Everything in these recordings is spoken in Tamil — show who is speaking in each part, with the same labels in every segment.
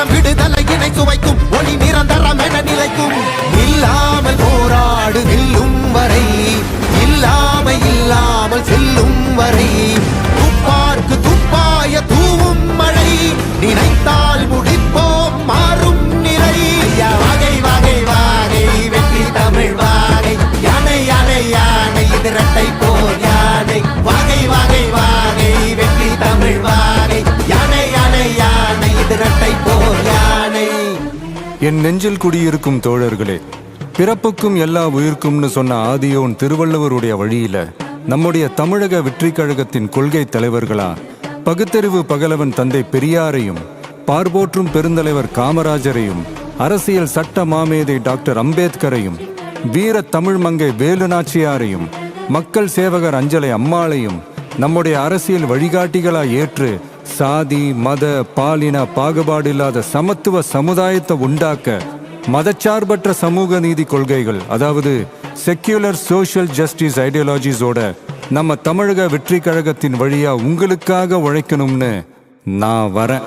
Speaker 1: மனம் விடுதலையினை சுவைக்கும் ஒளி நிரந்தரம் என நிலைக்கும். இல்லாமல் போராடு வெல்லும் வரை, இல்லாமை இல்லாமல் செல்லும் வரை, துப்பார்க்கு துப்பாய தூவும் மழை, நினைத்தால் முடிப்போம் மாறும் நிலை. வகை வகை வாகை வெற்றி தமிழ் வாகை, யானை யானை யானை இது இரட்டை போர் யானை. வகை வகை வாகை வெற்றி தமிழ் வாகை, யானை யானை யானை இது இரட்டை போர் யானை.
Speaker 2: என் நெஞ்சில் குடியிருக்கும் தோழர்களே, பிறப்புக்கும் எல்லா உயிர்க்கும்னு சொன்ன ஆதியோன் திருவள்ளுவருடைய வழியில நம்முடைய தமிழக வெற்றி கழகத்தின் கொள்கை தலைவர்களா பகுத்தறிவு பகலவன் தந்தை பெரியாரையும், பார்போற்றும் பெருந்தலைவர் காமராஜரையும், அரசியல் சட்ட மாமேதை டாக்டர் அம்பேத்கரையும், வீர தமிழ் மங்கை வேலு நாச்சியாரையும், மக்கள் சேவகர் அஞ்சலை அம்மாளையும் நம்முடைய அரசியல் வழிகாட்டிகளா ஏற்று சாதி மத பாலின பாகுபாடு இல்லாத சமத்துவ சமுதாயத்தை உண்டாக்க மதச்சார்பற்ற சமூக நீதி கொள்கைகள், அதாவது செக்யூலர் சோஷியல் ஜஸ்டிஸ் ஐடியாலஜிஸோட நம்ம தமிழக வெற்றி கழகத்தின் வழியா உங்களுக்காக உழைக்கணும்னு நான் வரேன்.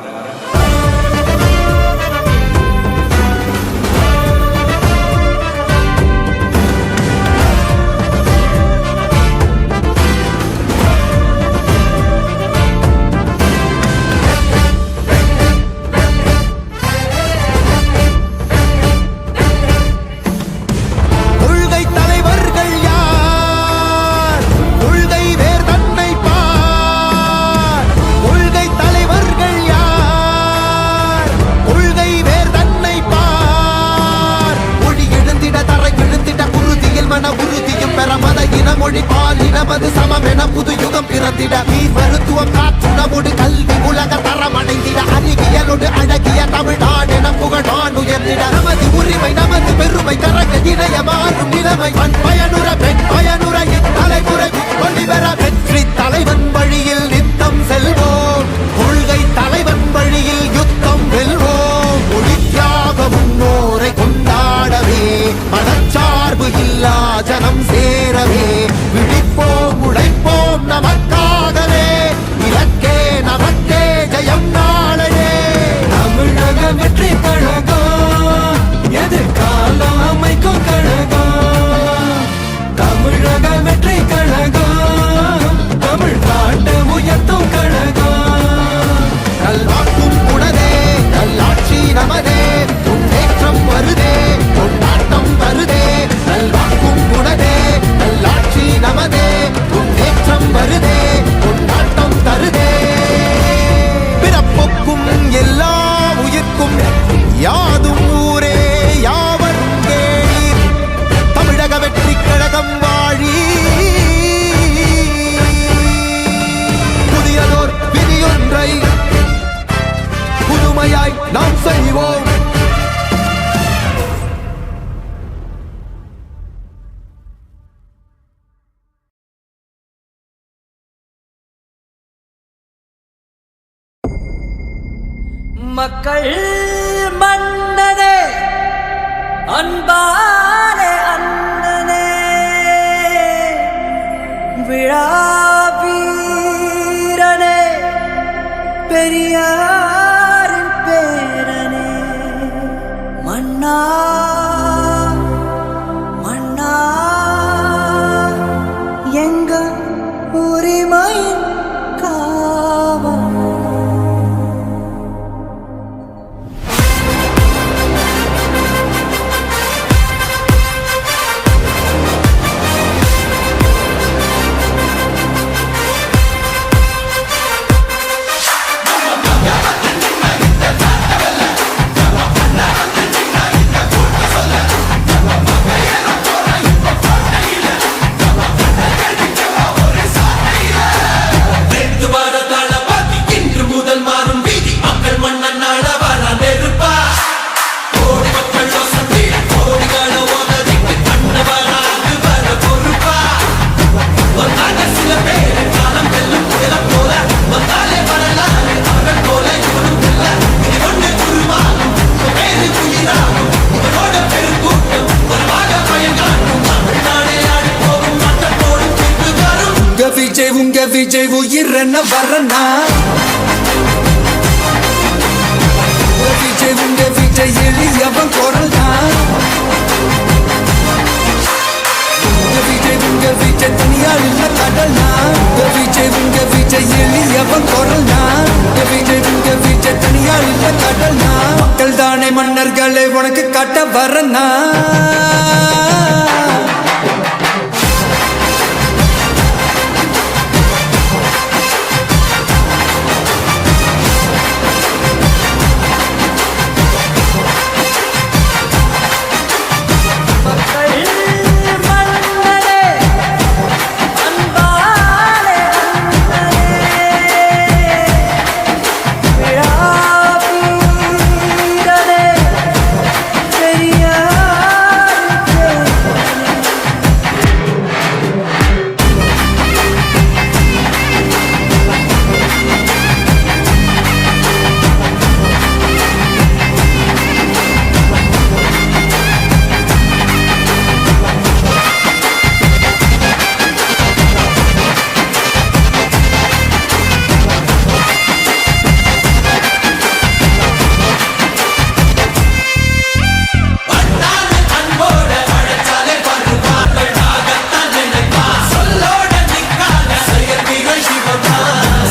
Speaker 2: மொழி பாலினமது சமமென புது யுகம் பிறந்திட, நீர் மருத்துவம் காற்றுணவோடு கல்வி உலக தரம் அடைந்திட, அறிவியலோடு அழகிய தமிழ்நாடு என புகழான் உயர்ந்திட, நமது உரிமை நமது பெருமை கரங்க இணைய மாறும் நிலைமை, பண் பயனுற பெண் பயனுற இத்தலைமுறை ஒளிபெற வெற்றி தலைவன் வழியில் நித்தம் செல்வோம், கொள்கை தலைவன் வழியில் யுத்தம் வெல்வோம், ஒளித்தியாக முன்னோரை கொண்டாடவே, மதச்சார்பு இல்லா ஜனம் சேரவே, விழிப்போம் உழைப்போம் நமக்காகவே, இலக்கே நமக்கே ஜெயம் நாளையே. தமிழக வெற்றி கழகம் எதிர்காலம் அமைக்கும் கழகம், தமிழக வெற்றி கழகம் தமிழ்நாட்டை உயர்த்தும் கழகம். நல்வாக்கும் உனதே நல்லாட்சி நமதே, முன்னேற்றம் வருதே கொண்டாட்டம் வருதே, நல்வாக்கும் உனதே நல்லாட்சி நமதே, முன்னேற்றம் வருதே கொண்டாட்டம் தருதே. பிறப்புக்கும் எல்லா உயிர்க்கும் யாதும் ஊரே யாவரும் கேளீர், தமிழக வெற்றி கழகம் வாழி. புதியதோர் விதியொன்றை புதுமையாய் நாம் செய்வோம்.
Speaker 3: மக்கள் மன்னனே அன்பானே அண்ணனே, விழா வீரனே பெரியாரின் பேரனே, மன்னா மன்னா எங்க உரிமையின் காவல்.
Speaker 4: உங்க விஜய் உயிர் என்ன வரனா, விஜய் விஜய் எளியவன் குரல் நான் உங்க விஜய் தனியார் இல்ல கடல் நான் மக்கள் தானே மன்னர்களே உனக்கு காட்ட வரனா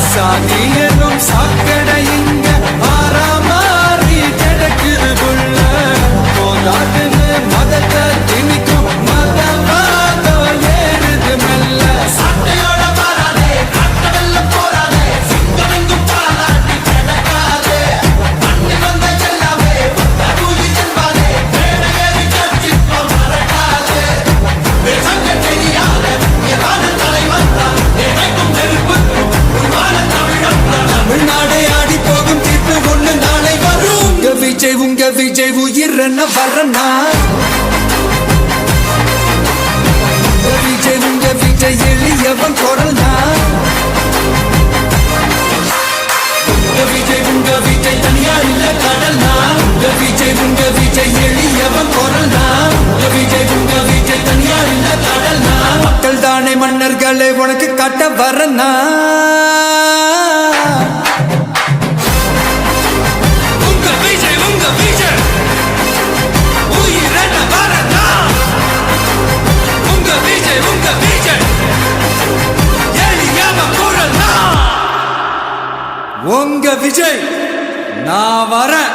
Speaker 4: சாதியனும் சாக்கடை இங்க ஆறாமாறி கிடக்குது புள்ள போதாதுன்னு மதத்தை திணிக்கும் மதவாதம் ஏறுது மெல்ல சட்டையோட வராதே கட்டவெல்ல போராதே சிங்கமெங்கும் பாலாட்டி கிடக்காதே மண்ணி வந்த எல்லாமே கூலி என்பாதே மேடையேறி கட்சிப்ப மறக்காதே பேசங்க தெரியாத எவான தலைவன் தான் நினைக்கும் நெருப்புக்கும் தமிழ்நாடே ஆடி போகும் தீர்ப்பு ஒண்ணு நாளை வரும் உங்க விஜய் உயிர் என்ன வரனா உங்க விஜய் எளியவன் குரல் உங்க விஜய் தனியார் இல்ல கடல் உங்க விஜய் எளியவன் குரல் உங்க விஜய் தனியார் இல்ல கடல் மக்கள் தானே மன்னர்களே உனக்கு காட்ட வரனா உங்க விஜய் நான் வரேன்.